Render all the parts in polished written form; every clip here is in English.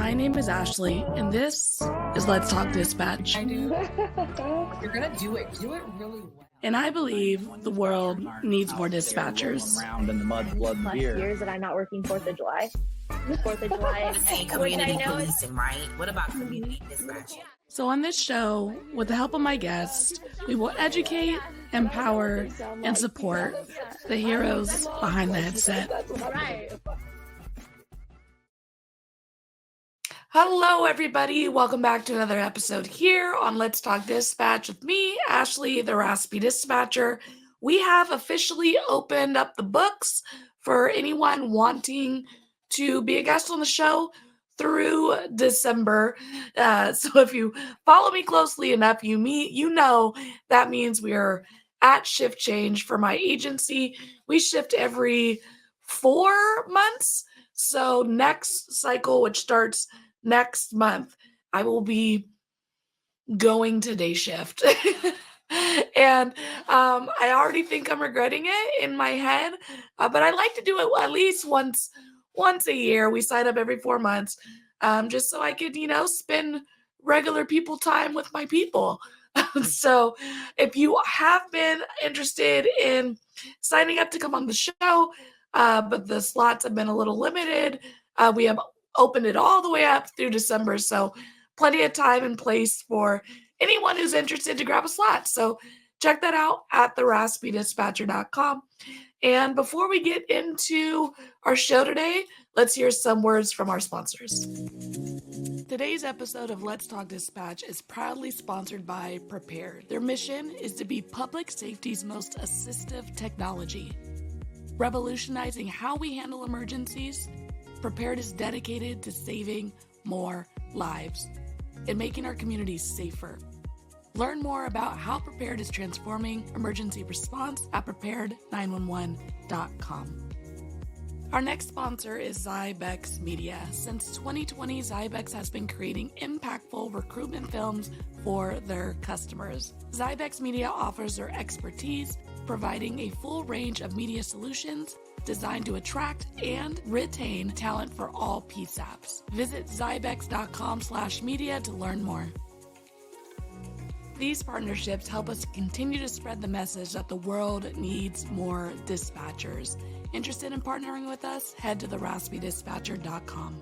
My name is Ashley, and this is Let's Talk Dispatch. I do. You're gonna do it. Do it really well. And I believe the world needs more dispatchers. Around in the mud, blood, and beer. Years that I'm not working 4th of July. 4th of July. Hey, community policing, right? What about community dispatching? So on this show, with the help of my guests, we will educate, empower, and support the heroes behind the headset. Hello, everybody. Welcome back to another episode here on Let's Talk Dispatch with me, Ashley, the Raspy Dispatcher. We have officially opened up the books for anyone wanting to be a guest on the show through December. So if you follow me closely enough, you know that means we are at shift change for my agency. We shift every 4 months. So next cycle, which starts next month, I will be going to day shift. And I already think I'm regretting it in my head, but I like to do it at least once a year. We sign up every 4 months, just so I could, spend regular people time with my people. So if you have been interested in signing up to come on the show, but the slots have been a little limited, we have opened it all the way up through December. So plenty of time and place for anyone who's interested to grab a slot. So check that out at theraspydispatcher.com. And before we get into our show today, let's hear some words from our sponsors. Today's episode of Let's Talk Dispatch is proudly sponsored by Prepared. Their mission is to be public safety's most assistive technology. Revolutionizing how we handle emergencies, Prepared is dedicated to saving more lives and making our communities safer. Learn more about how Prepared is transforming emergency response at prepared911.com. Our next sponsor is Zybex Media. Since 2020, Zybex has been creating impactful recruitment films for their customers. Zybex Media offers their expertise, providing a full range of media solutions designed to attract and retain talent for all PSAPs. Visit zybex.com/media to learn more. These partnerships help us continue to spread the message that the world needs more dispatchers. Interested in partnering with us? Head to theraspydispatcher.com.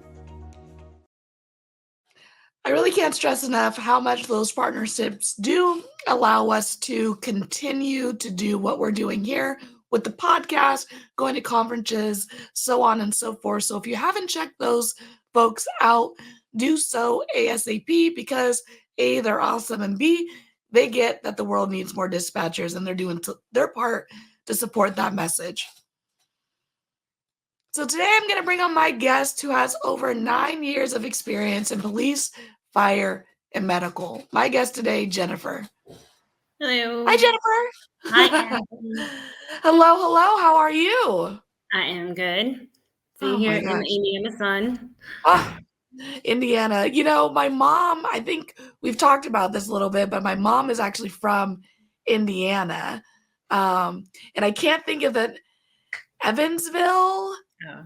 I really can't stress enough how much those partnerships do allow us to continue to do what we're doing here with the podcast, going to conferences, so on and so forth. So if you haven't checked those folks out, do so ASAP, because A, they're awesome, and B, they get that the world needs more dispatchers, and they're doing their part to support that message. So today I'm going to bring on my guest who has over 9 years of experience in police, fire, and medical. My guest today, Jennifer. Hello. Hi, Jennifer. Hi. Hello. How are you? I am good. See here in the Indiana sun. Oh, Indiana. My mom, I think we've talked about this a little bit, but my mom is actually from Indiana. And I can't think of it. Evansville? Oh.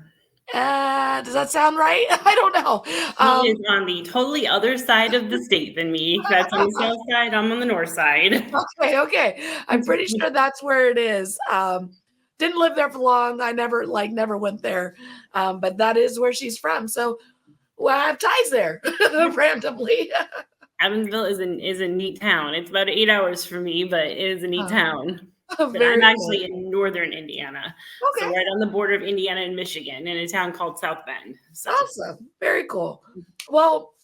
Does that sound right? I don't know. He is on the totally other side of the state than me. That's on the south side. I'm on the north side. Okay. I'm pretty sure that's where it is. Didn't live there for long. I never went there. But that is where she's from. So I have ties there randomly. Evansville is a neat town. It's about 8 hours for me, but it is a neat town. But I'm actually in northern Indiana. Okay. So right on the border of Indiana and Michigan in a town called South Bend. So. Awesome. Very cool. Well,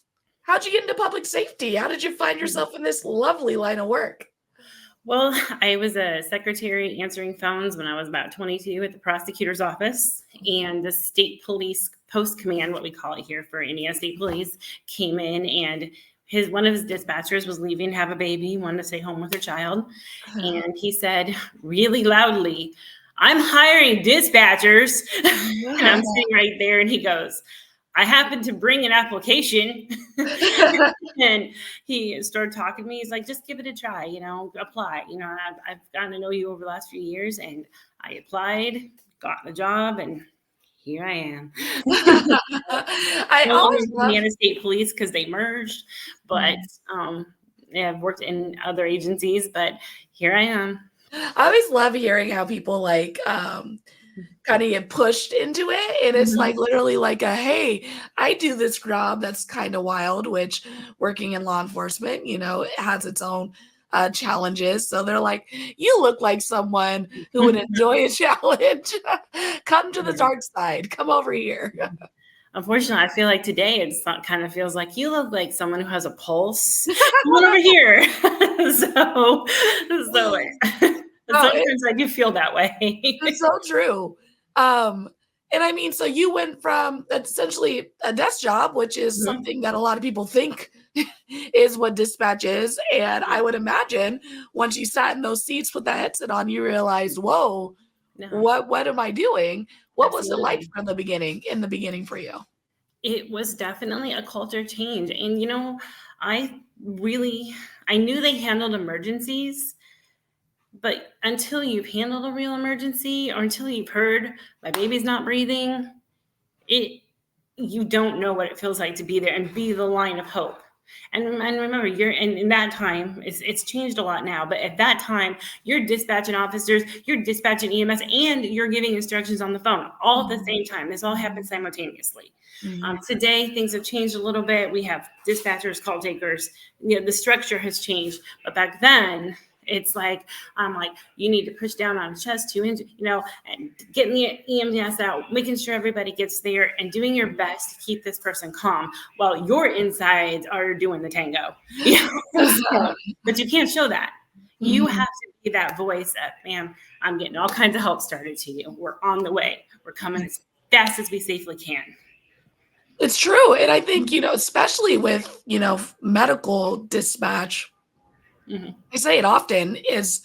how'd you get into public safety? How did you find yourself in this lovely line of work? Well, I was a secretary answering phones when I was about 22 at the prosecutor's office, and the state police post command, what we call it here for Indiana State Police, came in, and one of his dispatchers was leaving to have a baby, wanted to stay home with her child. And he said really loudly, "I'm hiring dispatchers." And I'm sitting right there, and he goes, "I happen to bring an application." And he started talking to me. He's like, "Just give it a try, apply. I've gotten to know you over the last few years." And I applied, got the job, and here I am. I No longer always love. Indiana State Police because they merged, but yeah, I've worked in other agencies, but here I am. I always love hearing how people like kind of get pushed into it, and it's like literally like a hey, I do this job that's kind of wild, which working in law enforcement, you know, it has its own challenges. So they're like, you look like someone who would enjoy a challenge. Come to the dark side. Come over here. Unfortunately, I feel like today kind of feels like you look like someone who has a pulse. Come on over here. so sometimes I do feel that way. It's so true. And I mean, so you went from essentially a desk job, which is something that a lot of people think is what dispatch is. And I would imagine once you sat in those seats with that headset on, you realized, whoa, what am I doing? What was it like from the beginning, in the beginning for you? It was definitely a culture change. And, you know, I knew they handled emergencies, but until you've handled a real emergency or until you've heard my baby's not breathing, you don't know what it feels like to be there and be the line of hope. And remember, in that time, it's changed a lot now, but at that time, you're dispatching officers, you're dispatching EMS, and you're giving instructions on the phone all at the same time. This all happens simultaneously. Today, things have changed a little bit. We have dispatchers, call takers. You know, the structure has changed, but back then, it's like, I'm like, you need to push down on the chest 2 inches, you know, and getting the EMS out, making sure everybody gets there and doing your best to keep this person calm while your insides are doing the tango. But you can't show that. You have to be that voice of, ma'am, I'm getting all kinds of help started to you. We're on the way. We're coming as fast as we safely can. It's true. And I think, you know, especially with, you know, medical dispatch, I say it often, is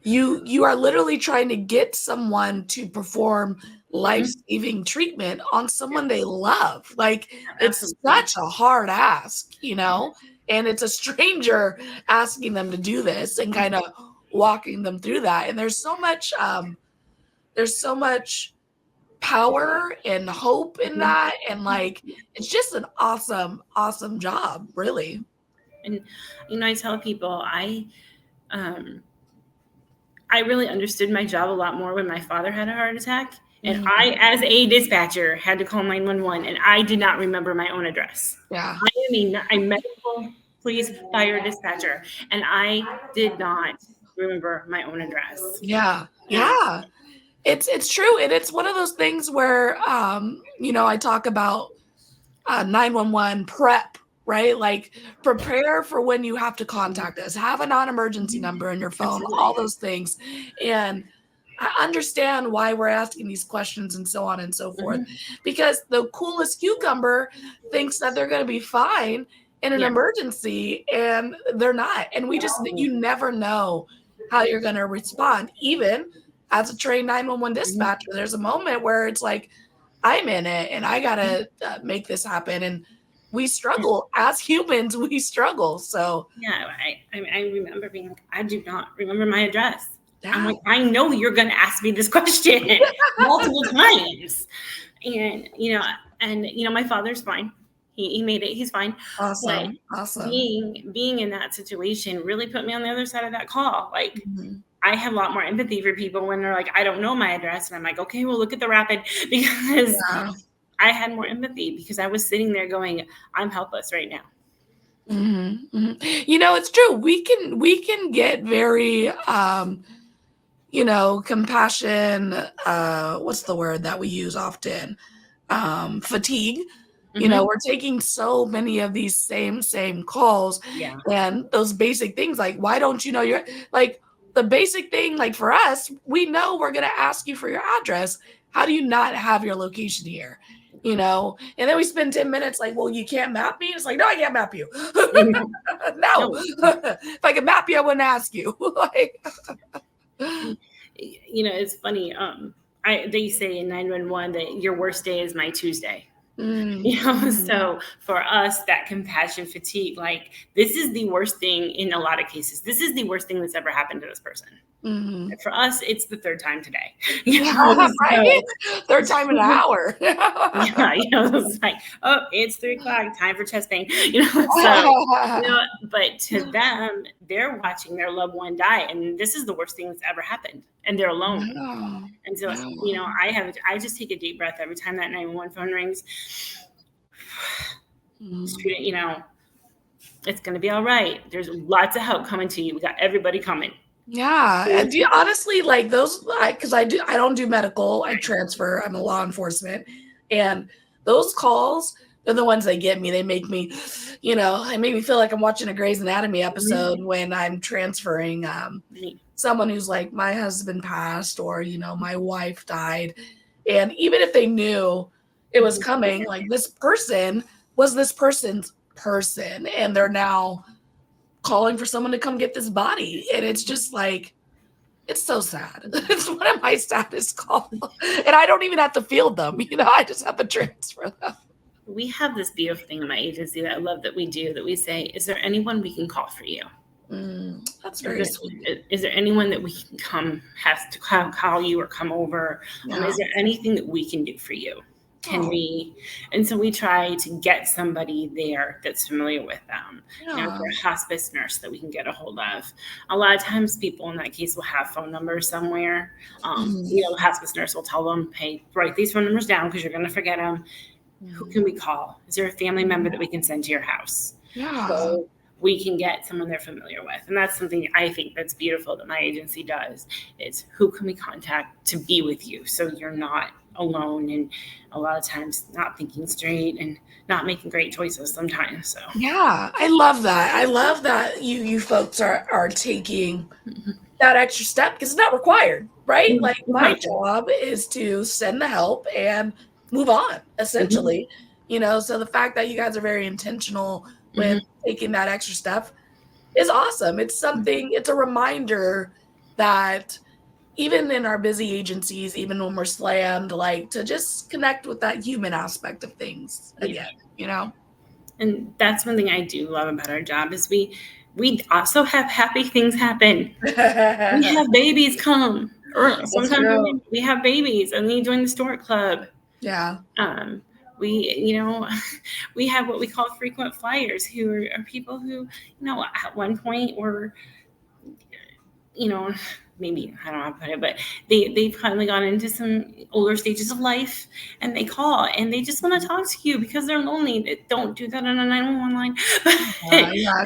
you are literally trying to get someone to perform life-saving treatment on someone they love. Like, it's such a hard ask, you know, and it's a stranger asking them to do this and kind of walking them through that. And there's so much power and hope in that. And like, it's just an awesome, awesome job, really. And, you know, I tell people I really understood my job a lot more when my father had a heart attack. And I, as a dispatcher, had to call 911, and I did not remember my own address. Yeah. I am a medical police fire dispatcher, and I did not remember my own address. Yeah. Yeah. It's true. And it's one of those things where, you know, I talk about 911 prep, right? Like, prepare for when you have to contact us, have a non-emergency number in your phone, all those things. And I understand why we're asking these questions and so on and so forth, because the coolest cucumber thinks that they're going to be fine in an emergency, and they're not. And you never know how you're going to respond. Even as a trained 911 dispatcher, there's a moment where it's like, I'm in it and I got to make this happen. And we struggle as humans. We struggle. So yeah, I remember being like, I do not remember my address. I'm like, I know you're going to ask me this question multiple times. And, you know, my father's fine. He made it. He's fine. Awesome. But awesome. Being in that situation really put me on the other side of that call. Like, I have a lot more empathy for people when they're like, I don't know my address. And I'm like, okay, well, look at the rapid, because I had more empathy because I was sitting there going, I'm helpless right now. You know, it's true. We can get very, you know, compassion. What's the word that we use often? Fatigue. You know, we're taking so many of these same calls, and those basic things like, why don't you know your, like, the basic thing, like for us, we know we're going to ask you for your address. How do you not have your location here? You know, and then we spend 10 minutes like, well, you can't map me. It's like, no, I can't map you. No, if I could map you, I wouldn't ask you. Like, you know, it's funny. They say in 911 that your worst day is my Tuesday. You know, so for us, that compassion fatigue, like, this is the worst thing in a lot of cases. This is the worst thing that's ever happened to this person. Mhm. For us, it's the third time today. Right? Third time in an hour. Yeah, it's like, oh, it's 3:00, time for chest pain. So, but to them, they're watching their loved one die, and this is the worst thing that's ever happened, and they're alone. Yeah. And so, I just take a deep breath every time that 911 phone rings. It's going to be all right. There's lots of help coming to you. We got everybody coming. Yeah. And do you honestly like those? Because I don't do medical. I transfer. I'm a law enforcement, and those calls are the ones that get me. They make me, they make me feel like I'm watching a Gries Anatomy episode when I'm transferring someone who's like, my husband passed, or my wife died, and even if they knew it was coming, like this person was this person's person, and they're now calling for someone to come get this body, and it's just like, it's so sad. It's one of my saddest calls, and I don't even have to field them. I just have to transfer them. We have this beautiful thing in my agency that I love that we do, that we say, is there anyone we can call for you? That's very sweet. Is there anyone that we can have to call you or come over? Yeah. Is there anything that we can do for you? Can we? And so we try to get somebody there that's familiar with them. Yeah. For a hospice nurse that we can get a hold of. A lot of times people in that case will have phone numbers somewhere. The hospice nurse will tell them, hey, write these phone numbers down because you're going to forget them. Who can we call? Is there a family member that we can send to your house? Yeah. So we can get someone they're familiar with. And that's something I think that's beautiful that my agency does, is who can we contact to be with you so you're not alone, and a lot of times not thinking straight and not making great choices sometimes. So yeah, I love that. I love that you folks are taking that extra step, because it's not required, right? Like my job is to send the help and move on, essentially. So the fact that you guys are very intentional with taking that extra step is awesome. It's something, it's a reminder that even in our busy agencies, even when we're slammed, like to just connect with that human aspect of things again, And that's one thing I do love about our job is we also have happy things happen. We have babies come, or sometimes we have babies and they join the stork club. Yeah. We have what we call frequent flyers, who are people who, at one point were, maybe, I don't know how to put it, but they've finally gone into some older stages of life, and they call and they just want to talk to you because they're lonely. They don't do that on a 911 line.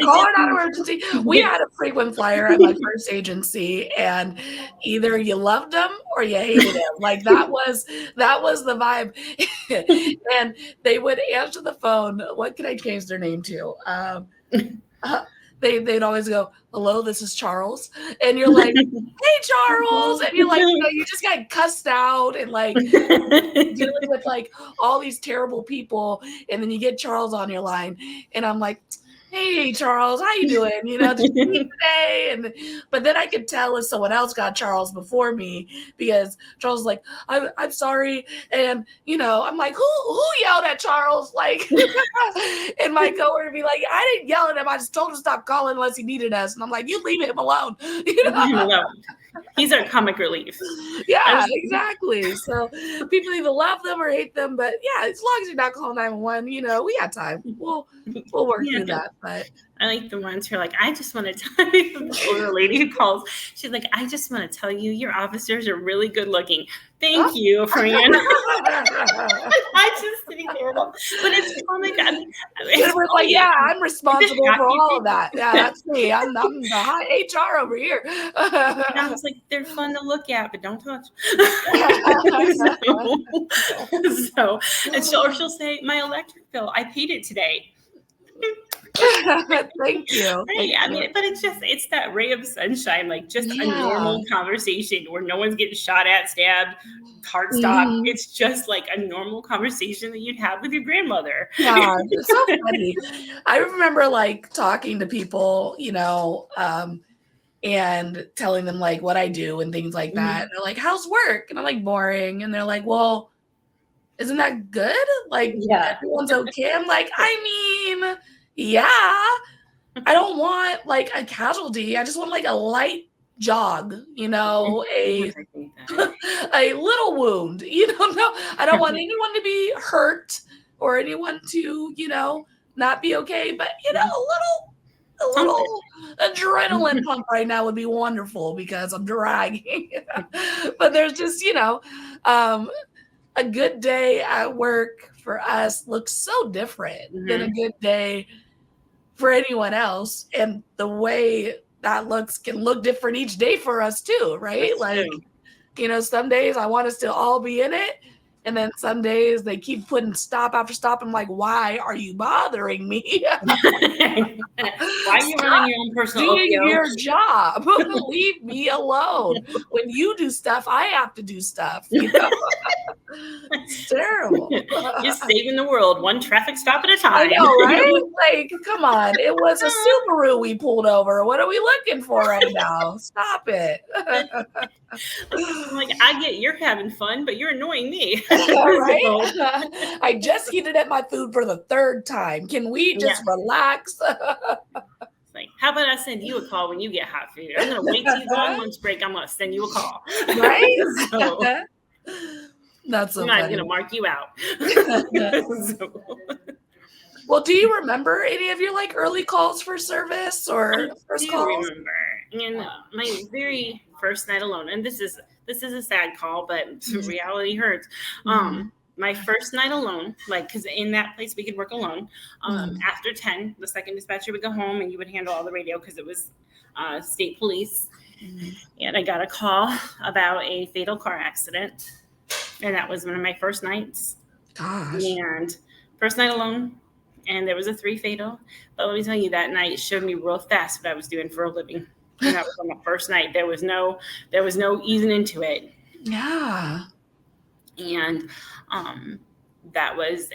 Call it out emergency. We had a frequent flyer at my first agency, and either you loved them or you hated them. Like that was the vibe. And they would answer the phone. What can I change their name to? They'd always go, hello, this is Charles. And you're like, hey, Charles. And you're like, you just got cussed out and like dealing with like all these terrible people. And then you get Charles on your line. And I'm like, hey, Charles, how you doing? Did you eat today? But then I could tell if someone else got Charles before me, because Charles was like, I'm sorry. And, I'm like, who yelled at Charles? Like, and my coworker would be like, I didn't yell at him. I just told him to stop calling unless he needed us. And I'm like, you leave him alone. He's our comic relief. Yeah, exactly. So people either love them or hate them, but yeah, as long as you're not calling 911, we got time. We'll work through that. But I like the ones who are like, I just want to tell you, the lady who calls, she's like, I just want to tell you, your officers are really good looking. Thank you, Fran. I just think terrible. But it's, oh my God. We're like, yeah, I'm responsible for all of that. Yeah, that's me. I'm the high HR over here. I was like, they're fun to look at, but don't touch. And she'll say, my electric bill, I paid it today. Thank you. Right. But it's that ray of sunshine, like just a normal conversation where no one's getting shot at, stabbed, heart stopped. It's just like a normal conversation that you'd have with your grandmother. Yeah, it's so funny. I remember like talking to people, and telling them like what I do and things like that. And they're like, how's work? And I'm like, boring. And they're like, well, isn't that good? Like, everyone's okay. I'm like, I mean, yeah, I don't want like a casualty. I just want like a light jog, a I think that. a little wound. No, I don't want anyone to be hurt or anyone to, not be okay. But a little adrenaline pump right now would be wonderful because I'm dragging. But there's just, a good day at work for us looks so different than a good day for anyone else. And the way that looks can look different each day for us too, right? That's Like, true. some days I want us to all be in it. And then some days they keep putting stop after stop. I'm like, why are you bothering me? Why are you running your own personal doing OPO? your job? Leave me alone. When you do stuff, I have to do stuff. It's terrible. You're saving the world one traffic stop at a time. I know, right? Like, come on. It was a Subaru we pulled over. What are we looking for right now? Stop it. I'm like, I get you're having fun, but you're annoying me. Right? I just heated up my food for the 3rd time. Can we just relax? It's like, how about I send you a call when you get hot food? I'm gonna wait till you go on lunch break. I'm gonna send you a call. Right? So, that's so I'm not funny. gonna mark you out. So, well, do you remember any of your like early calls for service or first do calls? remember, and my very first night alone, and this is a sad call, but reality hurts. My first night alone, like, because in that place we could work alone. After 10, the second dispatcher would go home and you would handle all the radio because it was state police. And I got a call about a fatal car accident, and that was one of my first nights. Gosh. And first night alone, and there was a 3 fatal. But let me tell you, that night showed me real fast what I was doing for a living. And that was on the first night. There was no easing into it. Yeah. And that was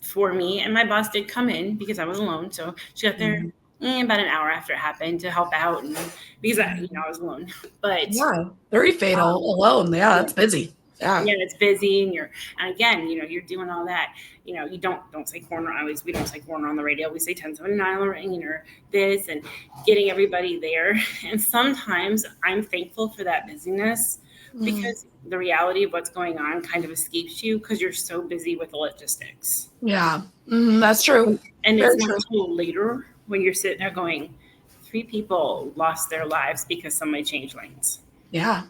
for me. And my boss did come in because I was alone. So she got there about an hour after it happened to help out, and because I was alone. But yeah, 3 fatal alone. Yeah, that's busy. Yeah, it's busy, and again, you're doing all that. You don't say corner. At least we don't say corner on the radio. We say 1079 on the ring, or this, and getting everybody there. And sometimes I'm thankful for that busyness because the reality of what's going on kind of escapes you because you're so busy with the logistics. Yeah, that's true. And it's not until later when you're sitting there going, 3 people lost their lives because somebody changed lanes. Yeah.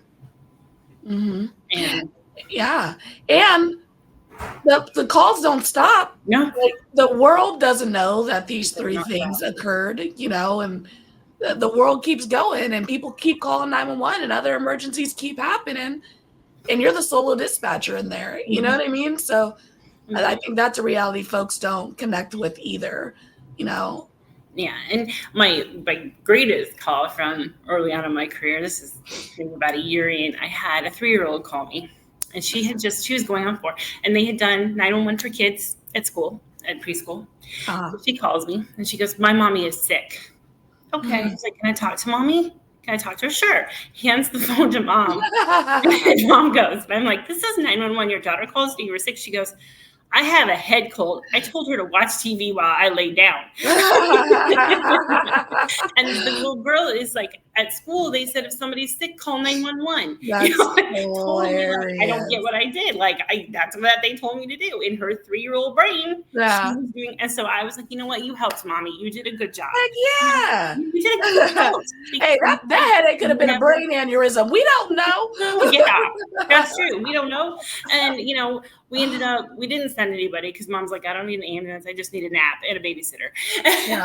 And yeah. And the calls don't stop. No. Like, the world doesn't know that these 3 things occurred, and the world keeps going and people keep calling 911 and other emergencies keep happening. And you're the solo dispatcher in there. You know what I mean? So I think that's a reality folks don't connect with either, Yeah, and my greatest call from early on in my career, this is maybe about a year in, I had a 3-year-old call me, and she was going on 4, and they had done 911 for kids at school, at preschool. So she calls me, and she goes, my mommy is sick. Okay. She's like, can I talk to mommy? Can I talk to her? Sure. Hands the phone to mom. And mom goes, and I'm like, this is 911. Your daughter calls you were sick. She goes, I have a head cold. I told her to watch TV while I lay down. And the little girl is like, at school, they said if somebody's sick, call 911. That's hilarious. I don't get what I did. Like, that's what they told me to do. In her 3-year-old brain, she was doing. And so I was like, you know what? You helped, mommy. You did a good job. Heck yeah. You did a good job. Hey, that headache could have been a brain aneurysm. We don't know. Yeah, that's true. We don't know. And, we ended up, we didn't send anybody because mom's like, I don't need an ambulance. I just need a nap and a babysitter. Yeah.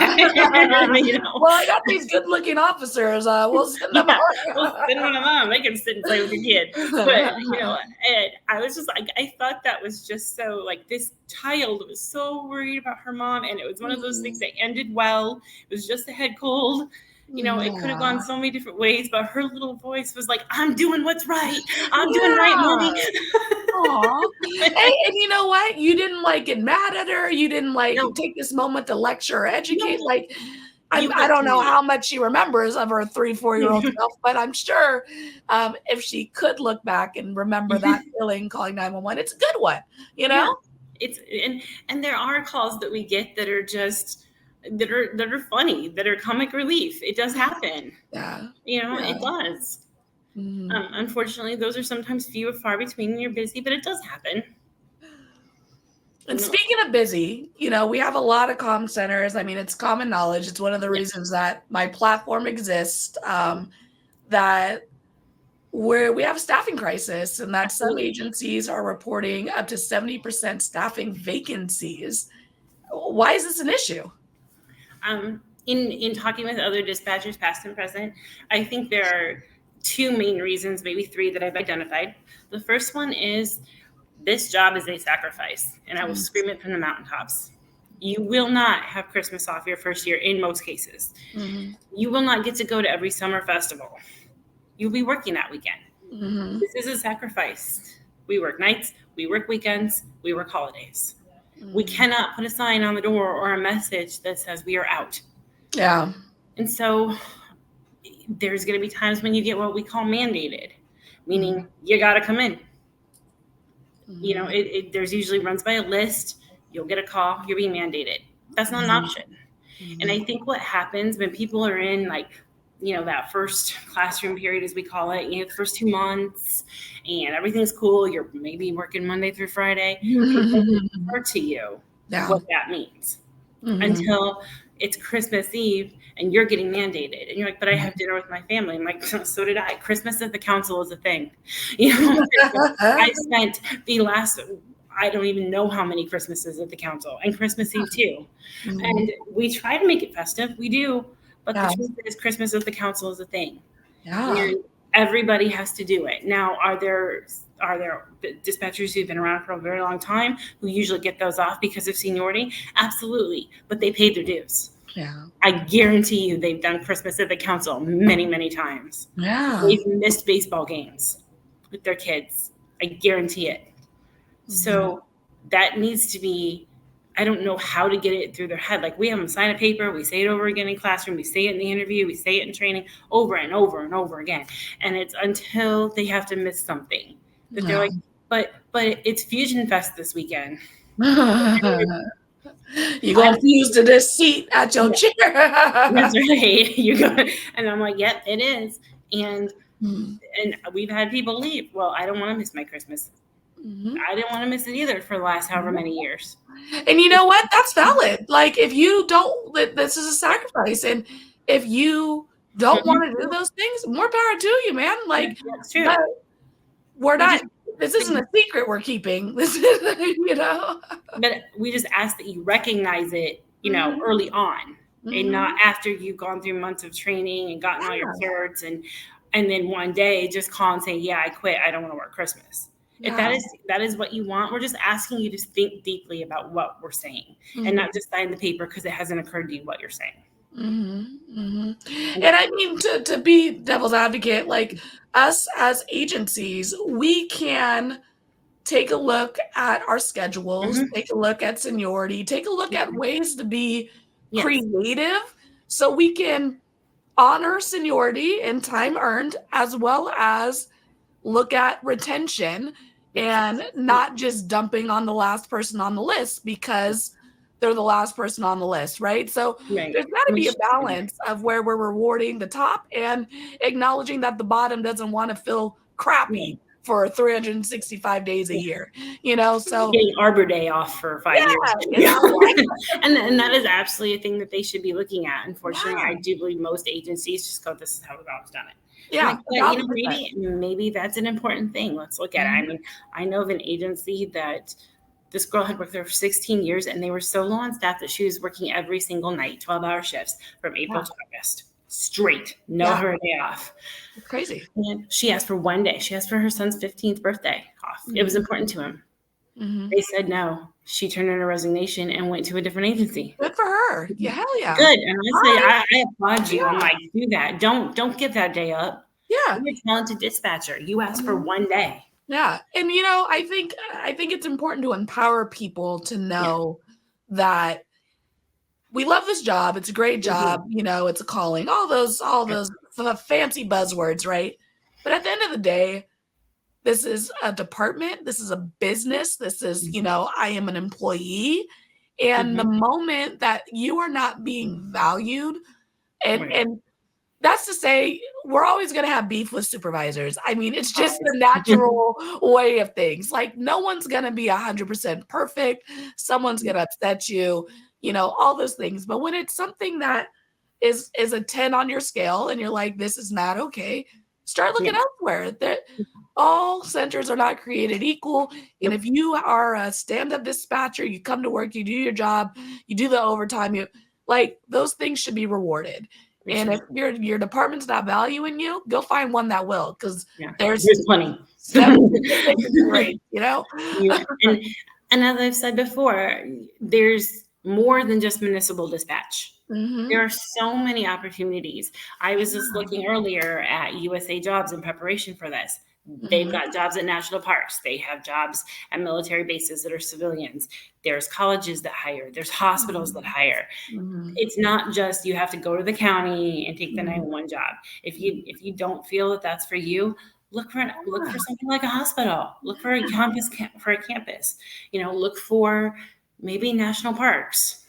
Well, I got these good-looking officers. We'll send them. We'll send one of them. They can sit and play with your kid. But, and I was just like, I thought that was just so, like, this child was so worried about her mom. And it was one of those things that ended well. It was just a head cold. It could have gone so many different ways, but her little voice was like, I'm doing what's right. I'm doing right, mommy. And you know what? You didn't get mad at her. You didn't take this moment to lecture or educate. No. I don't know how much she remembers of her 3-4-year-old self, but I'm sure if she could look back and remember that feeling calling 911, it's a good one, Yeah. It's and there are calls that we get that are just that are funny, that are comic relief. It does happen. Yeah. It does. Unfortunately, those are sometimes few and far between when you're busy, but it does happen. And speaking of busy, we have a lot of comm centers. I mean, it's common knowledge. It's one of the reasons that my platform exists, that we have a staffing crisis, and that some agencies are reporting up to 70% staffing vacancies. Why is this an issue? In talking with other dispatchers, past and present, I think there are two main reasons, maybe three, that I've identified. The first one is this job is a sacrifice, and I will scream it from the mountaintops. You will not have Christmas off your first year in most cases. You will not get to go to every summer festival. You'll be working that weekend. This is a sacrifice. We work nights, we work weekends, we work holidays. We cannot put a sign on the door or a message that says we are out. Yeah. And so there's going to be times when you get what we call mandated, meaning you got to come in. There's usually runs by a list. You'll get a call. You're being mandated. That's not an option. And I think what happens when people are in that first classroom period, as we call it, the first 2 months, and everything's cool. You're maybe working Monday through Friday. It doesn't occur to you what that means until it's Christmas Eve and you're getting mandated. And you're like, but I have dinner with my family. I'm like, so did I. Christmas at the council is a thing. I spent I don't even know how many Christmases at the council, and Christmas Eve too. And we try to make it festive. We do. But the truth is, Christmas at the council is a thing. Yeah. And everybody has to do it. Now, are there dispatchers who've been around for a very long time who usually get those off because of seniority? Absolutely. But they paid their dues. Yeah. I guarantee you they've done Christmas at the council many, many times. Yeah. They've missed baseball games with their kids. I guarantee it. So that needs to be, I don't know how to get it through their head. Like, we have them sign a paper. We say it over again in classroom. We say it in the interview. We say it in training over and over and over again. And it's until they have to miss something that they're like, but it's Fusion Fest this weekend. You going to fuse to this seat at your chair. That's right. You go, and I'm like, yep, it is. And we've had people leave. Well, I don't want to miss my Christmas. I didn't want to miss it either for the last however many years. And you know what? That's valid. Like, if you don't, this is a sacrifice. And if you don't want to do those things, more power to you, man. Like, that's true. We're not, this isn't a secret we're keeping. This is, But we just ask that you recognize it, early on, and not after you've gone through months of training and gotten all your certs and then one day just call and say, yeah, I quit. I don't want to work Christmas. If that is what you want, we're just asking you to think deeply about what we're saying and not just sign the paper because it hasn't occurred to you what you're saying. And I mean, to be devil's advocate, like, us as agencies, we can take a look at our schedules, take a look at seniority, take a look at ways to be creative so we can honor seniority and time earned, as well as look at retention and not just dumping on the last person on the list because they're the last person on the list, right? So there's got to be a balance of where we're rewarding the top and acknowledging that the bottom doesn't want to feel crappy for 365 days a year, so getting Arbor Day off for 5 years. And that is absolutely a thing that they should be looking at. Unfortunately, I do believe most agencies just go, this is how we've always done it. Yeah, maybe that's an important thing. Let's look at it. I mean, I know of an agency that this girl had worked there for 16 years, and they were so low on staff that she was working every single night, 12-hour shifts from April to August, straight, her day off. It's crazy. And she asked for one day. She asked for her son's 15th birthday off. It was important to him. They said no. She turned in her resignation and went to a different agency. Good for her. Yeah, hell yeah. Good. And honestly, I applaud you. I'm like, do that. Don't give that day up. Yeah. You're a talented dispatcher. You asked for one day. Yeah. And I think it's important to empower people to know that we love this job. It's a great job. It's a calling, all those fancy buzzwords, right? But at the end of the day, this is a department. This is a business. This is, I am an employee, And the moment that you are not being valued, and that's to say, we're always going to have beef with supervisors. I mean, it's just the natural way of things. Like, no one's going to be 100% perfect. Someone's going to upset you, all those things. But when it's something that is a 10 on your scale and you're like, this is not okay, start looking elsewhere. All centers are not created equal. And if you are a stand-up dispatcher, you come to work, you do your job, you do the overtime, those things should be rewarded. And if your department's not valuing you, go find one that will, because there's plenty. Great, And as I've said before, there's more than just municipal dispatch. There are so many opportunities. I was just looking earlier at USA Jobs in preparation for this. They've got jobs at national parks. They have jobs at military bases that are civilians. There's colleges that hire. There's hospitals that hire. It's not just you have to go to the county and take the 911 job. If you don't feel that that's for you, look for something like a hospital. Look for a campus. Look for maybe national parks.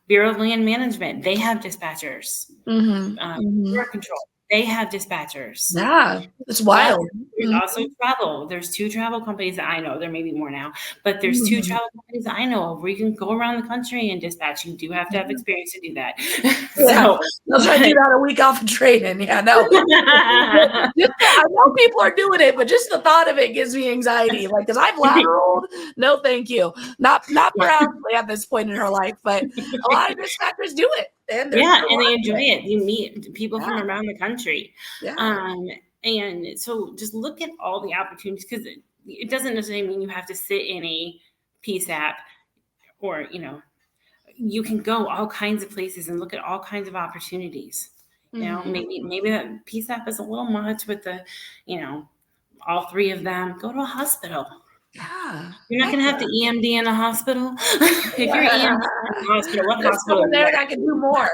Bureau of Land Management, they have dispatchers. Border Control, they have dispatchers. Yeah, it's wild. There's also travel. There's 2 travel companies that I know. There may be more now, but there's 2 travel companies that I know of where you can go around the country and dispatch. You do have to have experience to do that. So they'll try to do that a week off of training. Yeah, no. I know people are doing it, but just the thought of it gives me anxiety. Like, because I've lateraled, no, thank you. Not for Ashley at this point in her life, but a lot of dispatchers do it. And they enjoy it. You meet people from around the country. And so just look at all the opportunities, because it doesn't necessarily mean you have to sit in a PSAP, or, you can go all kinds of places and look at all kinds of opportunities. Maybe that PSAP is a little much with the, all 3 of them. Go to a hospital. Yeah. You're not going to have to EMD in a hospital. If you're EMD in a hospital, what hospital there that can do more?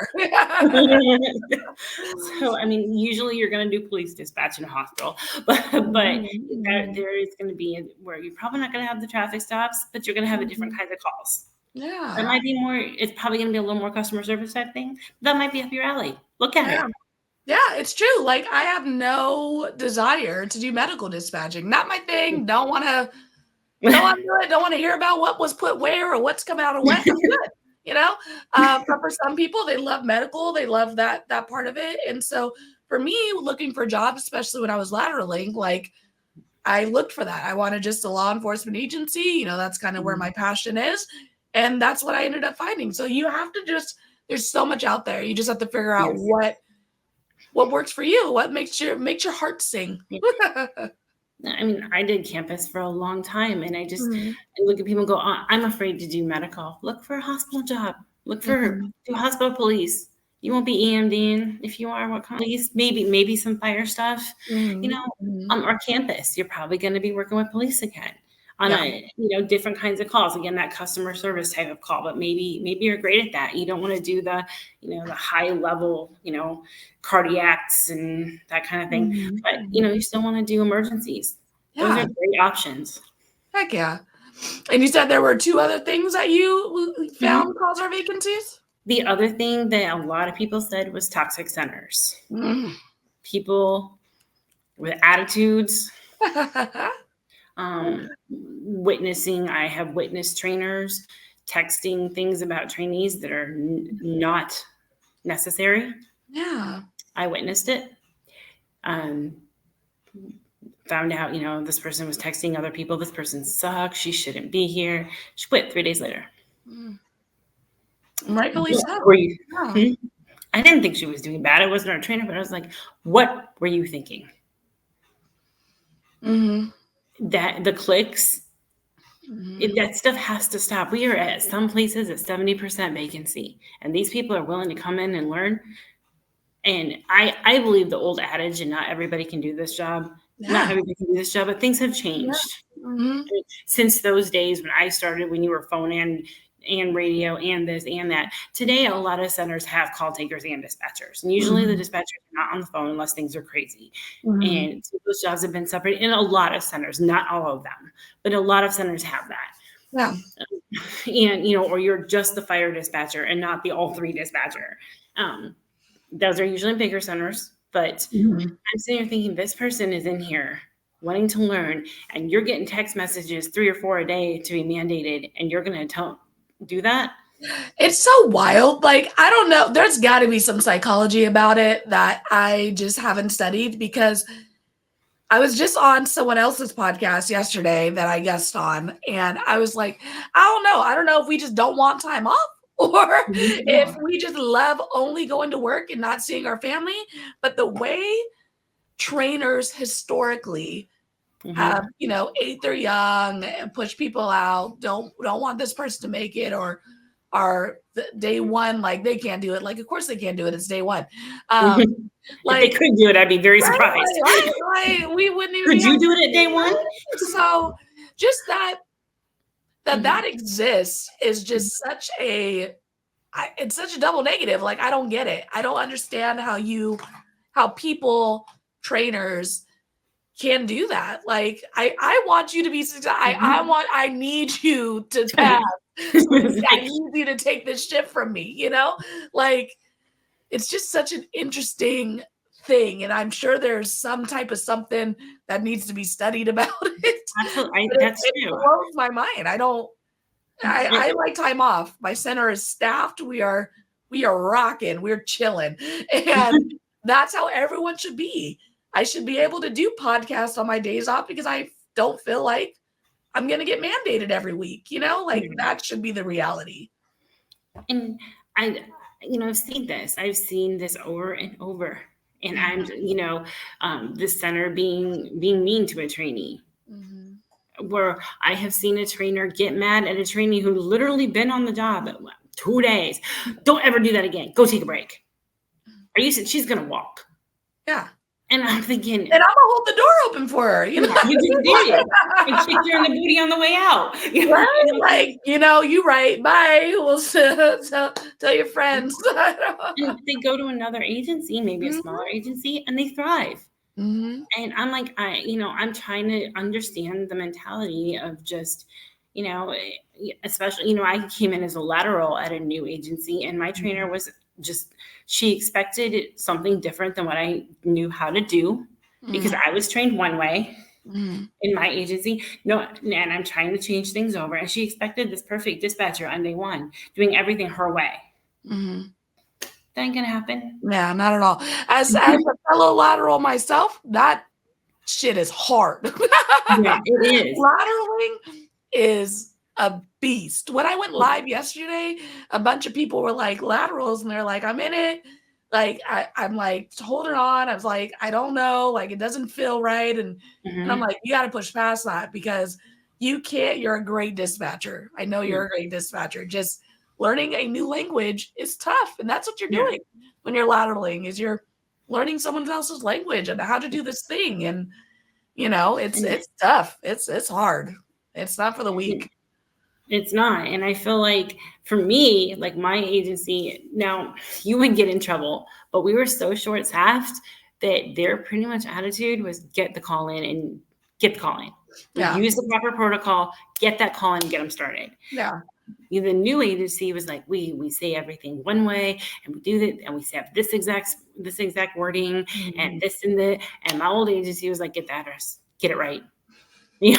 So, usually you're going to do police dispatch in a hospital, but there is going to be where you're probably not going to have the traffic stops, but you're going to have a different kinds of calls. Yeah. That might be more, it's probably going to be a little more customer service type thing. That might be up your alley. Look at it. Yeah, it's true. Like, I have no desire to do medical dispatching. Not my thing. Don't want to do it. Don't want to hear about what was put where or what's come out of what. I'm good, But for some people, they love medical. They love that part of it. And so for me, looking for jobs, especially when I was lateraling, like, I looked for that. I wanted just a law enforcement agency. That's kind of where my passion is. And that's what I ended up finding. So you have to there's so much out there. You just have to figure out what works for you, what makes your heart sing. I did campus for a long time, and I just I look at people and go, I'm afraid to do medical. Look for a hospital job. Look for do hospital police. You won't be EMDing. If you are, what kind of police? Maybe some fire stuff. Or campus. You're probably going to be working with police again on different kinds of calls. Again, that customer service type of call, but maybe you're great at that. You don't want to do the the high level cardiacs and that kind of thing, but you still want to do emergencies. Those are great options. Heck yeah. And you said there were 2 other things that you found cause our vacancies? The other thing that a lot of people said was toxic centers. People with attitudes. I have witnessed trainers texting things about trainees that are not necessary. Yeah. I witnessed it. Found out, this person was texting other people. This person sucks. She shouldn't be here. She quit 3 days later. Rightfully so. I didn't think she was doing bad. I wasn't our trainer, but I was like, what were you thinking? That the clicks, that stuff has to stop. We are at some places at 70% vacancy, and these people are willing to come in and learn. And I believe the old adage, and not everybody can do this job. Not everybody can do this job, but things have changed since those days when I started, when you were phone and radio and this and that. Today, a lot of centers have call takers and dispatchers. And usually the dispatchers are not on the phone unless things are crazy. And so those jobs have been separated in a lot of centers, not all of them, but a lot of centers have that. Yeah. And, or you're just the fire dispatcher and not the all three dispatcher. Those are usually bigger centers, but I'm sitting here thinking this person is in here wanting to learn, and you're getting text messages 3 or 4 a day to be mandated, and you're going to do that? It's so wild. Like, I don't know. There's got to be some psychology about it that I just haven't studied, because I was just on someone else's podcast yesterday that I guest on, and I was like, I don't know. I don't know if we just don't want time off, or if we just love only going to work and not seeing our family. But the way trainers historically have, ate their young and push people out, don't want this person to make it, or are day one, like they can't do it. Like, of course they can't do it. It's day one. Like, if they could do it, I'd be very surprised. Right, we wouldn't even. Could you do it at day one? So just that exists is just such it's such a double negative. Like, I don't get it. I don't understand how people, trainers, can do that. Like, I want you to be successful. I need you to pass. I need you to take this shit from me, like, it's just such an interesting thing. And I'm sure there's some type of something that needs to be studied about it. Absolutely. It blows my mind. I like time off. My center is staffed. We are rocking. We're chilling. And that's how everyone should be. I should be able to do podcasts on my days off, because I don't feel like I'm going to get mandated every week, like that should be the reality. And I've seen this. I've seen this over and over. And I'm, the center being mean to a trainee. Where I have seen a trainer get mad at a trainee who literally been on the job 2 days. Don't ever do that again. Go take a break. She's going to walk. Yeah. And I'm thinking, and I'm gonna hold the door open for her. You just did. And kicked her in the booty on the way out. Right? Like, you right. Bye. We'll tell your friends. And they go to another agency, maybe a smaller agency, and they thrive. And I'm like, I'm trying to understand the mentality of just, especially, I came in as a lateral at a new agency, and my trainer was she expected something different than what I knew how to do, because I was trained one way in my agency. No, and I'm trying to change things over. And she expected this perfect dispatcher on day one, doing everything her way. That ain't gonna happen. Yeah, not at all. As a fellow lateral myself, that shit is hard. Yeah, it is. Lateraling is a beast. When I went live yesterday, a bunch of people were like laterals, and they're like, I'm in it. Like, I'm like, holding on. I was like, I don't know. Like, it doesn't feel right. And I'm like, you got to push past that, because you're a great dispatcher. I know you're a great dispatcher. Just learning a new language is tough. And that's what you're doing when you're lateraling, is you're learning someone else's language and how to do this thing. And, it's tough. It's hard. It's not for the weak. It's not. And I feel like, for me, like my agency, now you would get in trouble, but we were so short-staffed that their pretty much attitude was get the call in and get the call in. Yeah. Use the proper protocol, get that call in and get them started. Yeah. The new agency was like, we say everything one way, and we do that, and we have this exact wording and this and that. And my old agency was like, get the address, get it right. Look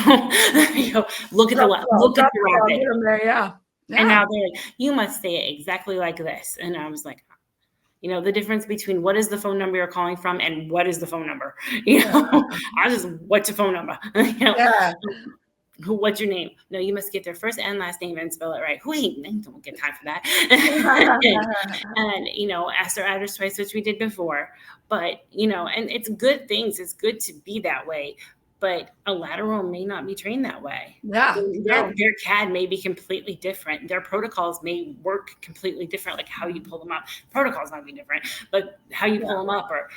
at the rapid. Yeah. And now they're like, you must say it exactly like this. And I was like, the difference between what is the phone number you're calling from and what is the phone number? What's your phone number? What's your name? No, you must get their first and last name and spell it right. Don't get time for that. and ask their address twice, which we did before. But and it's good things. It's good to be that way. But a lateral may not be trained that way. Yeah. Their CAD may be completely different. Their protocols may work completely different, like how you pull them up. Protocols might be different, but how you pull them up, or,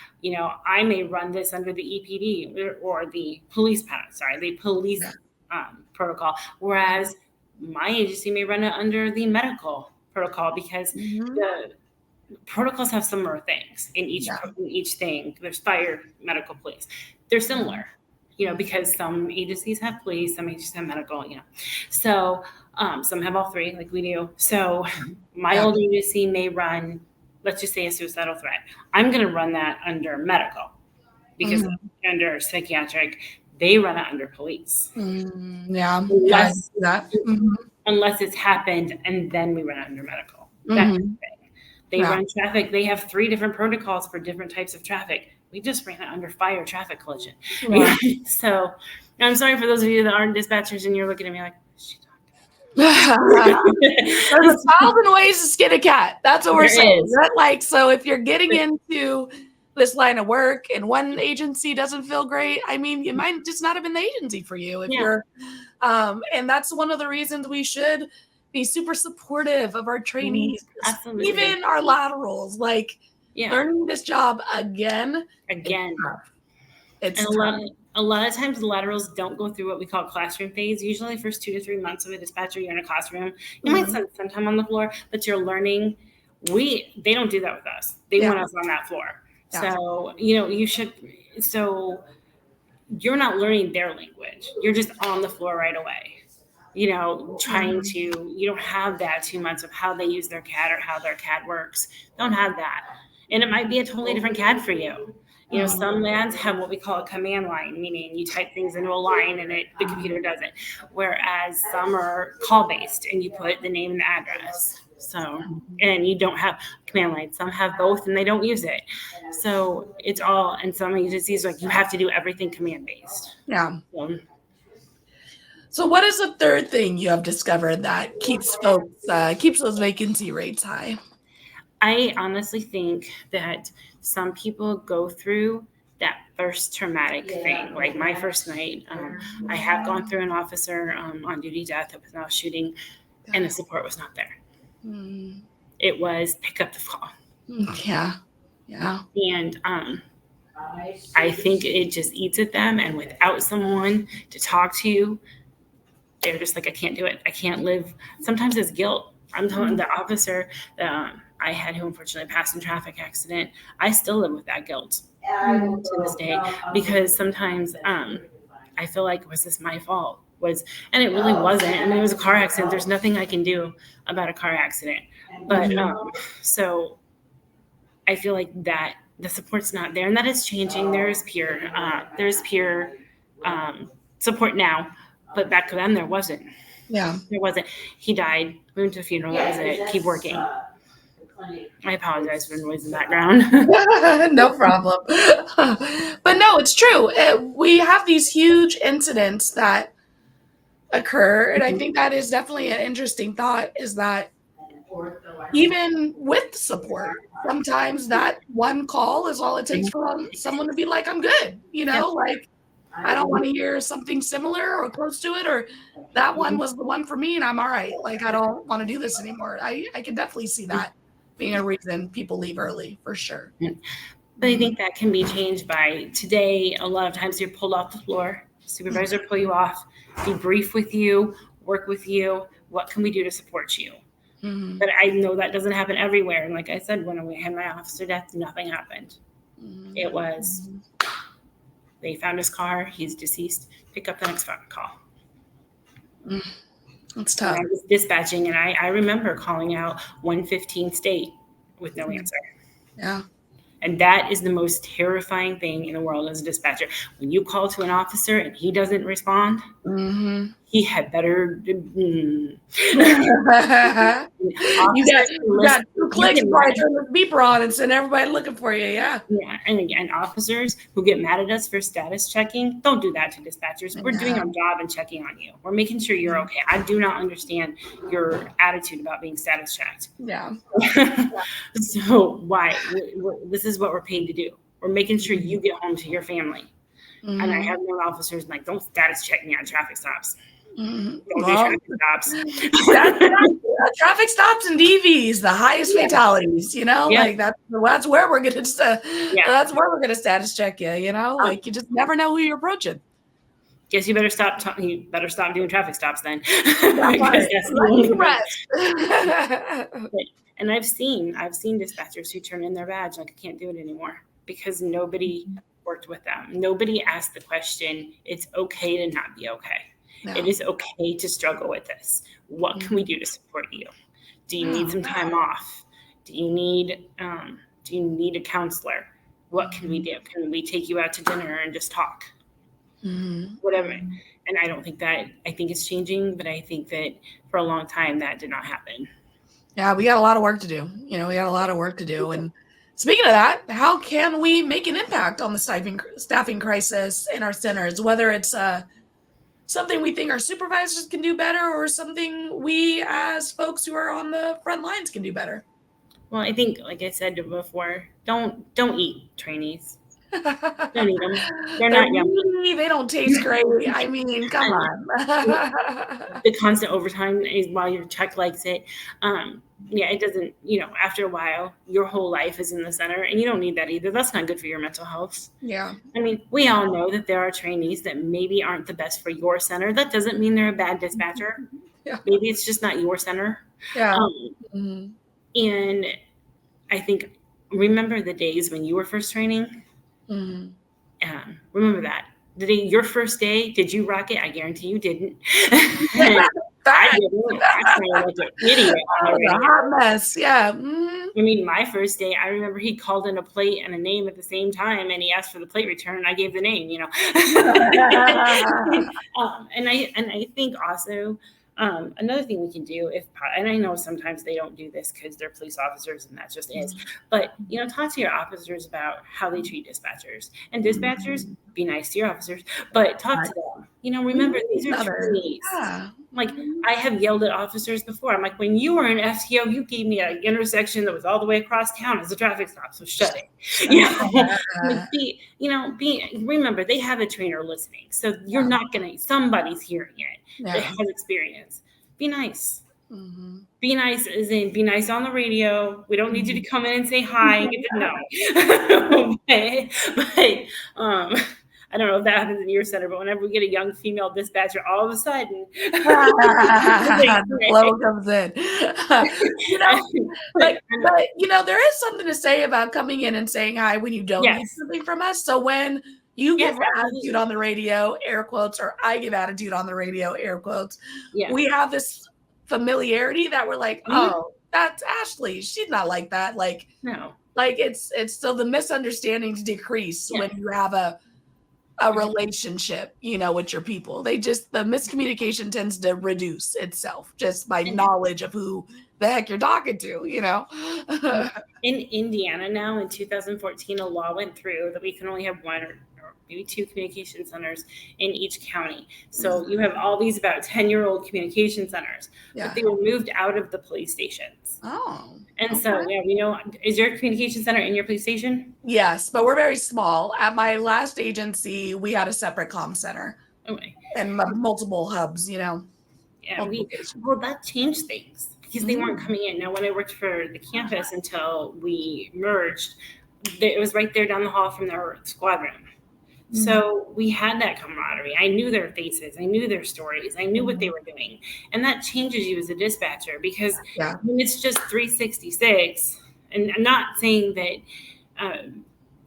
I may run this under the EPD or the police protocol, whereas my agency may run it under the medical protocol, because the protocols have similar things in each thing. There's fire, medical, police. They're similar. Because some agencies have police, some agencies have medical, So Some have all three, like we do. So my Yeah. old agency may run, let's just say, a suicidal threat. I'm going to run that under medical because under psychiatric, they run it under police. Yeah. Yeah, I see that. Unless it's happened, and then we run it under medical. That kind of thing. They run traffic. They have 3 different protocols for different types of traffic. We just ran it under fire traffic collision. Right. So I'm sorry for those of you that aren't dispatchers and you're looking at me like, There's 1,000 ways to skin a cat. That's what we're saying. Right? Like, so if you're getting into this line of work and one agency doesn't feel great, I mean, you might just not have been the agency for you. If you're, and that's one of the reasons we should be super supportive of our trainees, Absolutely. even our laterals. Like, learning this job again. It's tough. A lot of times the laterals don't go through what we call classroom phase. Usually the first 2 to 3 months of a dispatcher, you're in a classroom. You might spend some time on the floor, but you're learning. They don't do that with us. They want us on that floor. So, so you're not learning their language. You're just on the floor right away. You don't have that 2 months of how they use their CAD or how their CAD works. Don't have that. And it might be a totally different CAD for you. Some labs have what we call a command line, meaning you type things into a line and the computer does it. Whereas some are call-based and you put the name and the address. So, and you don't have command line. Some have both and they don't use it. So it's all, and some agencies, like, you have to do everything command-based. Yeah. So what is the third thing you have discovered that keeps those vacancy rates high? I honestly think that some people go through that first traumatic thing. Like my first night, I have gone through an officer on duty death that was now shooting, and the support was not there. It was pick up the call. Yeah. And I think it just eats at them, and without someone to talk to, they're just like, I can't do it. I can't live. Sometimes it's guilt. I'm telling the officer that I had, who unfortunately passed in a traffic accident, I still live with that guilt to this day, because sometimes I feel like, was this my fault? And it really wasn't. I mean, it was a car accident. There's nothing I can do about a car accident. But so I feel like that the support's not there, and that is changing. There's peer support now, but back then there wasn't. Yeah. There wasn't. He died. We went to a funeral. That was it. Keep working. I apologize for the noise in the background. No problem. But no, it's true. We have these huge incidents that occur, and I think that is definitely an interesting thought, is that even with support, sometimes that one call is all it takes for someone to be like, I'm good. Like, I don't want to hear something similar or close to it, or that one was the one for me and I'm all right. Like, I don't want to do this anymore. I can definitely see that being a reason people leave early, for sure. But I think that can be changed by today. A lot of times you're pulled off the floor. Supervisor pull you off, debrief with you, work with you. What can we do to support you? But I know that doesn't happen everywhere. And like I said, when we had my officer death, nothing happened. It was, they found his car, he's deceased, pick up the next phone call. That's tough. I was dispatching, and I remember calling out 115 State with no answer. Yeah. And that is the most terrifying thing in the world as a dispatcher. When you call to an officer and he doesn't respond, he had better. You got 2 clicks before I turn the beeper on and send everybody looking for you. Yeah. Yeah. And again, officers who get mad at us for status checking, don't do that to dispatchers. We're doing our job and checking on you. We're making sure you're okay. I do not understand your attitude about being status checked. Yeah. So why? This is what we're paid to do. We're making sure you get home to your family. And I have known officers like, don't status check me on traffic stops. Don't do traffic stops. Traffic stops and DVs, the highest fatalities. Like that's where we're gonna that's where we're gonna status check you. Like, you just never know who you're approaching. Guess you better stop. You better stop doing traffic stops then. And I've seen dispatchers who turn in their badge like, I can't do it anymore, because nobody worked with them. Nobody asked the question. It's okay to not be okay. No. It is okay to struggle with this. What can we do to support you? Do you need some time off? Do you need a counselor? What can we do? Can we take you out to dinner and just talk? Whatever. And I think it's changing, but I think that for a long time that did not happen. Yeah, we got a lot of work to do. We got a lot of work to do. And speaking of that, how can we make an impact on the staffing crisis in our centers, whether it's something we think our supervisors can do better or something we as folks who are on the front lines can do better? Well, I think, like I said before, don't eat trainees. Don't eat them. They're not yummy. They don't taste great. I mean, come on. The constant overtime is while your check likes it. It doesn't, after a while, your whole life is in the center, and you don't need that either. That's not good for your mental health. Yeah. I mean, we all know that there are trainees that maybe aren't the best for your center. That doesn't mean they're a bad dispatcher. Yeah. Maybe it's just not your center. Yeah. And I think, remember the days when you were first training? Remember that. The day, your first day, did you rock it? I guarantee you didn't. I didn't. I sounded like an idiot. A hot mess. Yeah. I mean, my first day, I remember he called in a plate and a name at the same time, and he asked for the plate return, and I gave the name. And I think also another thing we can do, and I know sometimes they don't do this because they're police officers and that just is, but talk to your officers about how they treat dispatchers. And dispatchers, be nice to your officers, but talk to them. Remember, these are trainees. Yeah. Like, I have yelled at officers before. I'm like, when you were an FTO, you gave me an intersection that was all the way across town as a traffic stop, so shut it. Remember, they have a trainer listening, so you're not somebody's hearing it that has experience. Be nice. Be nice as in be nice on the radio. We don't need you to come in and say hi and get to know. but I don't know if that happens in your center, but whenever we get a young female dispatcher, all of a sudden, the flow comes in. But there is something to say about coming in and saying hi when you don't need something from us. So when you give attitude on the radio, air quotes, or I give attitude on the radio, air quotes, we have this familiarity that we're like, oh, that's Ashley. She's not like that. Like, no. Like it's so the misunderstandings decrease when you have a relationship, with your people. The miscommunication tends to reduce itself just by knowledge of who the heck you're talking to, In Indiana now, in 2014, a law went through that we can only have one or maybe two communication centers in each county. So you have all these about 10-year-old communication centers, but they were moved out of the police stations. Oh. And so, is your communication center in your police station? Yes, but we're very small. At my last agency, we had a separate comm center. Okay. And multiple hubs, Yeah, that changed things because they weren't coming in. Now, when I worked for the campus until we merged, it was right there down the hall from their squad room. So we had that camaraderie. I knew their faces. I knew their stories. I knew what they were doing. And that changes you as a dispatcher because when it's just 366, and I'm not saying that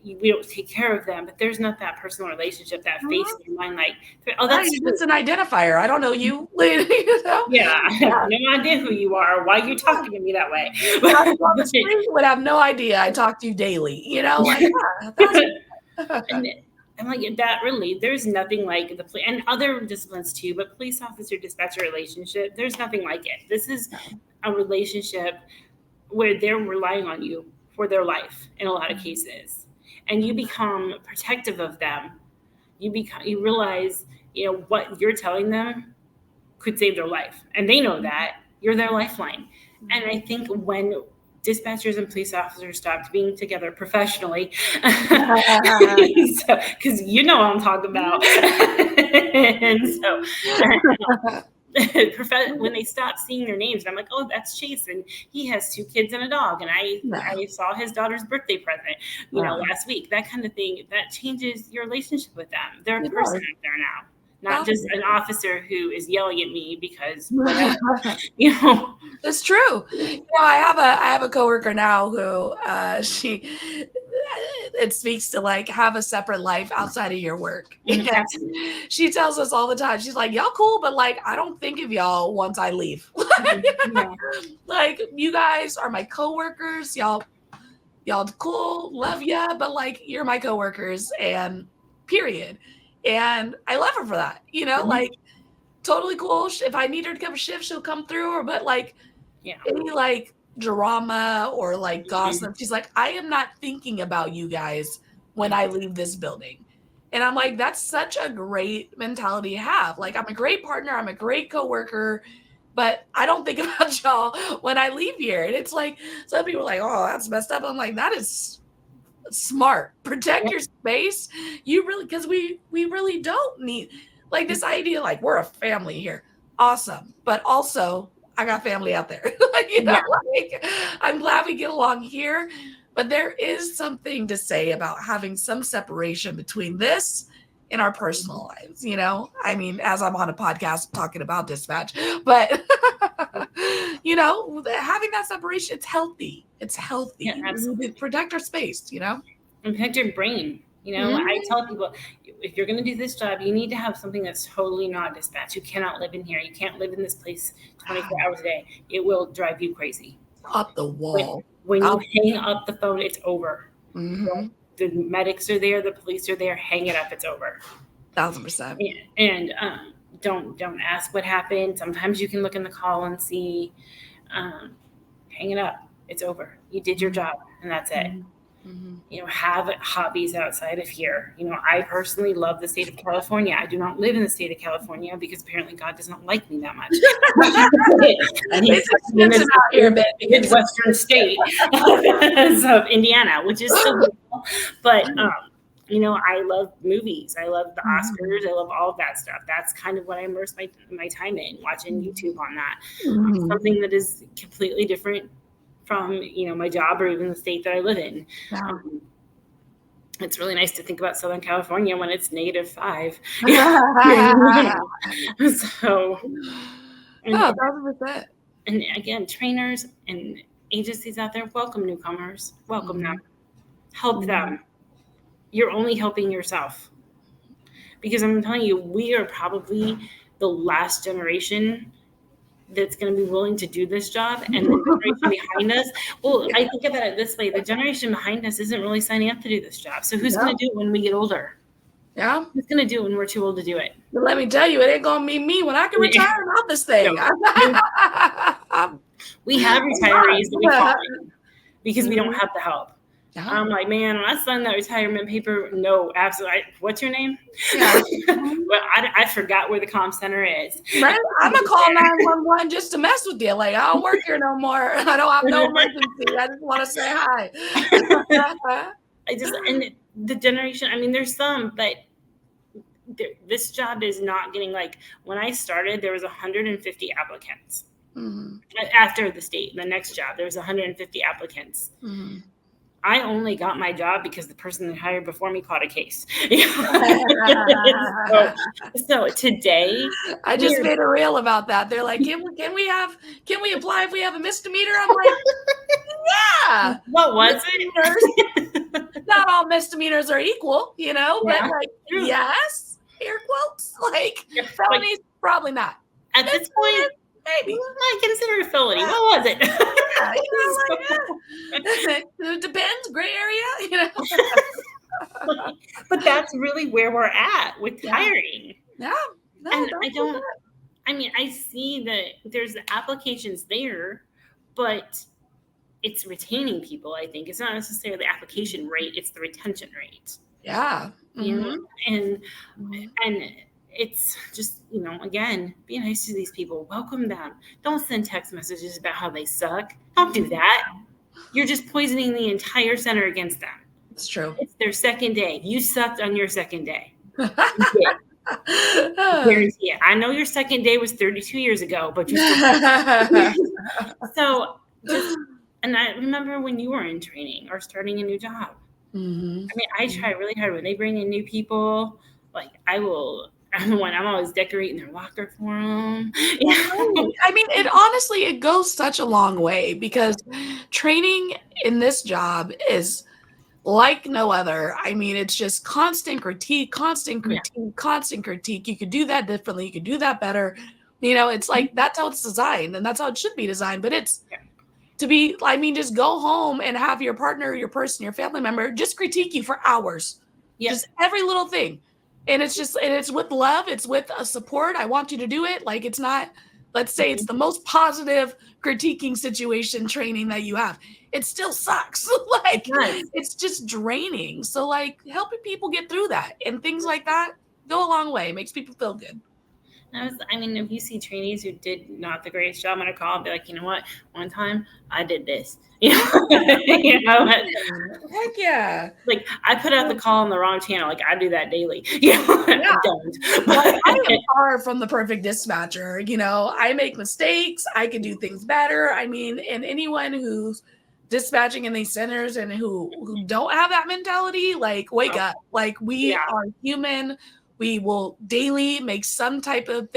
we don't take care of them, but there's not that personal relationship, that face in your mind, like, oh, that's an identifier. I don't know you. Yeah, I have no idea who you are, why you're talking to me that way. On the street would have no idea. I talk to you daily, And like that, really, there's nothing like and other disciplines too, but police officer dispatcher relationship, there's nothing like it. This is a relationship where they're relying on you for their life in a lot of cases, and you become protective of them. You realize, what you're telling them could save their life, and they know that you're their lifeline. And I think when dispatchers and police officers stopped being together professionally, because what I'm talking about. And so when they stopped seeing their names, and I'm like, oh, that's Chase, and he has 2 kids and a dog, and I saw his daughter's birthday present, last week. That kind of thing, that changes your relationship with them. They're a person out there now. Not just an officer who is yelling at me because, It's true. I have a coworker now who it speaks to like have a separate life outside of your work. Absolutely. She tells us all the time. She's like, y'all cool, but like I don't think of y'all once I leave. Yeah. Like you guys are my coworkers. Y'all cool, love ya, but like you're my coworkers and period. And I love her for that. Like totally cool. If I need her to cover shift, she'll come through. Or but like any like drama or like gossip, she's like, I am not thinking about you guys when I leave this building. And I'm like, that's such a great mentality to have. Like, I'm a great partner, I'm a great coworker, but I don't think about y'all when I leave here. And it's like some people are like, oh, that's messed up. I'm like, that is smart. Protect your space. You really, because we really don't need like this idea, like we're a family here. Awesome. But also I got family out there. Like I'm glad we get along here. But there is something to say about having some separation between this and our personal lives, I mean, as I'm on a podcast talking about dispatch, but having that separation, it's healthy. It's healthy. Yeah, absolutely. We protect our space, And protect your brain. I tell people, if you're going to do this job, you need to have something that's totally not dispatch. You cannot live in here. You can't live in this place 24 hours a day. It will drive you crazy. Up the wall. When you hang up the phone, it's over. The medics are there. The police are there. Hang it up. It's over. 1,000%. And don't ask what happened. Sometimes you can look in the call and see. Hang it up. It's over. You did your job, and that's it. Have hobbies outside of here. I personally love the state of California. I do not live in the state of California because apparently God does not like me that much. And he's in this Midwestern state of Indiana, which is so beautiful. But I love movies. I love the Oscars. I love all of that stuff. That's kind of what I immerse my time in, watching YouTube on that. Something that is completely different from my job or even the state that I live in. It's really nice to think about Southern California when it's -5. So, 1,000%. And again, trainers and agencies out there, welcome newcomers, welcome them, help them. You're only helping yourself, because I'm telling you, we are probably the last generation that's going to be willing to do this job, and the generation behind us. Well, I think about it this way: the generation behind us isn't really signing up to do this job. So who's going to do it when we get older? Yeah, who's going to do it when we're too old to do it? But let me tell you, it ain't going to be me when I can retire off this thing. No. We have retirees that we call because we don't have the help. I'm like, man, when I signed that retirement paper, no, absolutely. What's your name? Yeah. Well, I forgot where the comm center is. Right? I'm going to call 911 just to mess with you. Like, I don't work here no more. I don't have no emergency. I just want to say hi. And the generation, I mean, there's some, but this job is not getting, like, when I started, there was 150 applicants. After the next job, there was 150 applicants. I only got my job because the person that hired before me caught a case. So today, I just made a reel about that. They're like, can we apply if we have a misdemeanor? I'm like, yeah. What was it? Not all misdemeanors are equal, but like, yes, air quotes, like felonies, probably not. At this point, maybe I consider it a felony. What was it? It depends. Gray area, But that's really where we're at with hiring. Yeah. No, and I see that there's applications there, but it's retaining people. I think it's not necessarily the application rate; it's the retention rate. Yeah. And it's just, again, be nice to these people. Welcome them. Don't send text messages about how they suck. Don't do that. You're just poisoning the entire center against them. It's true. It's their second day. You sucked on your second day. Guarantee it. I know your second day was 32 years ago, but you still So, and I remember when you were in training or starting a new job. I try really hard when they bring in new people. Like, I'm always decorating their locker for them. It goes such a long way because training in this job is like no other. I mean, it's just constant critique, constant critique, constant critique. You could do that differently. You could do that better. You know, it's like that's how it's designed and that's how it should be designed. But it's to be, I mean, just go home and have your partner, your person, your family member just critique you for hours. Just every little thing. And it's just, and it's with love. It's with a support. I want you to do it. Like, it's not, let's say it's the most positive critiquing situation training that you have. It still sucks. Like, it's just draining. So, like, helping people get through that and things like that go a long way. It makes people feel good. I mean, if you see trainees who did not the greatest job on a call, I'll be like, you know what? One time I did this. You know? Heck yeah. Like, I put out the call on the wrong channel. Like, I do that daily. You know? I don't. Like, I am far from the perfect dispatcher. You know, I make mistakes. I can do things better. I mean, and anyone who's dispatching in these centers and who don't have that mentality, like, wake up. Like, we are human. We will daily make some type of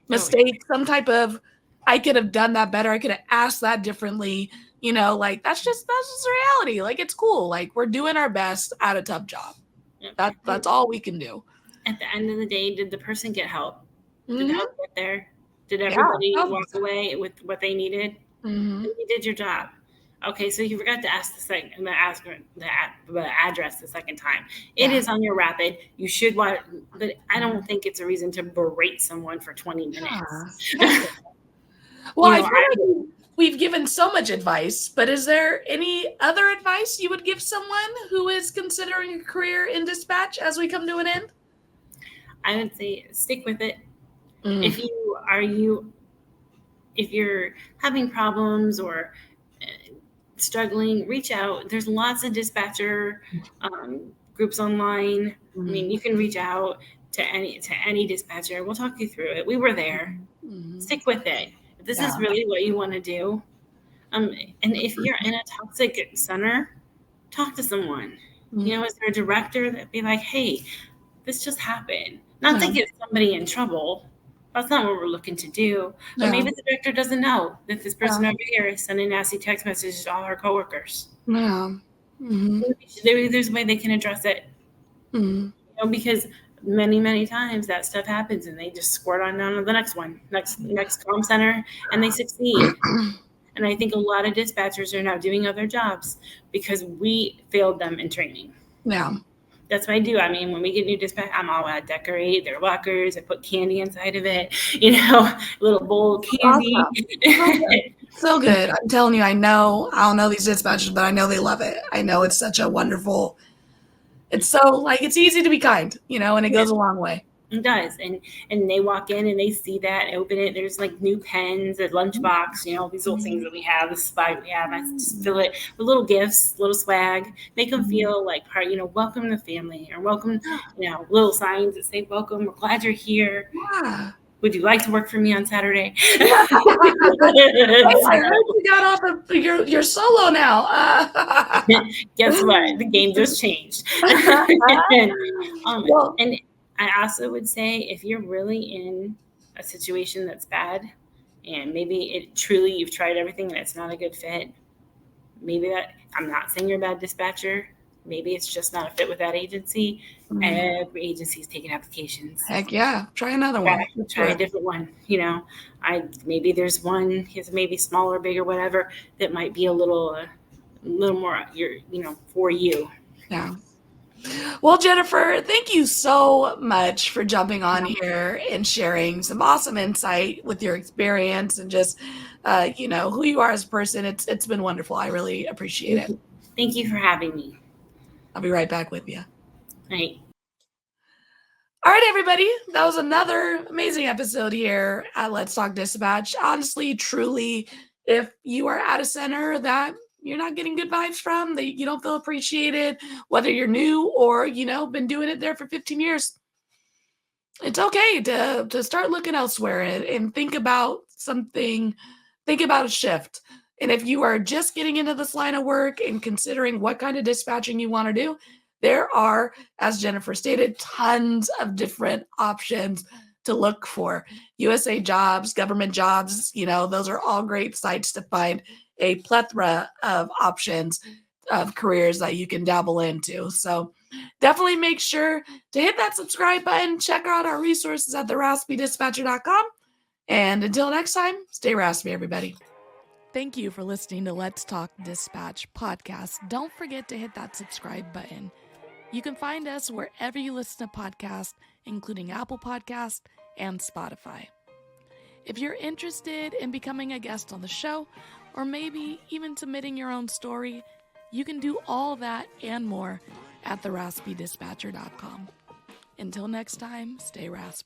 mistake, some type of, I could have done that better. I could have asked that differently. You know, like, that's just reality. Like, it's cool. Like, we're doing our best at a tough job. That's all we can do. At the end of the day, did the person get help? Did help get there? Did everybody walk away with what they needed? You did your job. Okay, so you forgot to ask the address the second time. It is on your rapid. You should want, but I don't think it's a reason to berate someone for 20 minutes. Well, I feel like we've given so much advice, but is there any other advice you would give someone who is considering a career in dispatch as we come to an end? I would say stick with it. If you're having problems or struggling, reach out. There's lots of dispatcher groups online. I mean, you can reach out to any dispatcher. We'll talk you through it. We were there. Stick with it. If this is really what you want to do, and if you're in a toxic center, talk to someone. You know, is there a director that be like, hey, this just happened? Not to get somebody in trouble. That's not what we're looking to do. But maybe the director doesn't know that this person over here is sending nasty text messages to all our coworkers. Maybe there's a way they can address it. You know, because many times that stuff happens and they just squirt on down to the next one, next comm center, and they succeed. And I think a lot of dispatchers are now doing other jobs because we failed them in training. Yeah. That's what I do. I mean, when we get new dispatch, I'm all about decorate their lockers. I put candy inside of it, you know, a little bowl of candy. Awesome. So good. I'm telling you, I don't know these dispatchers, but I know they love it. I know it's such a wonderful, it's so, like, it's easy to be kind, you know, and it goes a long way. It does. And they walk in and they see that, open it. There's like new pens, a lunchbox, you know, these little things that we have, the swag we have. I just fill it with little gifts, little swag, make them feel like part, you know, welcome to the family, or welcome, you know, little signs that say, welcome, we're glad you're here. Yeah. Would you like to work for me on Saturday? I heard you got off of your solo now. Guess what? The game just changed. And I also would say, if you're really in a situation that's bad, and maybe you've tried everything and it's not a good fit, maybe I'm not saying you're a bad dispatcher. Maybe it's just not a fit with that agency. Every agency's taking applications. Heck yeah. Try another one. Try a different one. You know, maybe there's one, maybe smaller, bigger, whatever, that might be a little more, for you. Yeah. Well, Jennifer, thank you so much for jumping on here and sharing some awesome insight with your experience and just, who you are as a person. It's been wonderful. I really appreciate it. Thank you for having me. I'll be right back with you. Right. All right, everybody. That was another amazing episode here at Let's Talk Dispatch. Honestly, truly, if you are at a center that you're not getting good vibes from, that you don't feel appreciated, whether you're new or, been doing it there for 15 years, it's okay to start looking elsewhere and think about something, think about a shift. And if you are just getting into this line of work and considering what kind of dispatching you want to do, there are, as Jennifer stated, tons of different options to look for. USA Jobs, government jobs, those are all great sites to find a plethora of options of careers that you can dabble into. So definitely make sure to hit that subscribe button. Check out our resources at theraspydispatcher.com. And until next time, stay raspy, everybody. Thank you for listening to Let's Talk Dispatch podcast. Don't forget to hit that subscribe button. You can find us wherever you listen to podcasts, including Apple Podcasts and Spotify. If you're interested in becoming a guest on the show, or maybe even submitting your own story, you can do all that and more at theraspydispatcher.com. Until next time, stay raspy.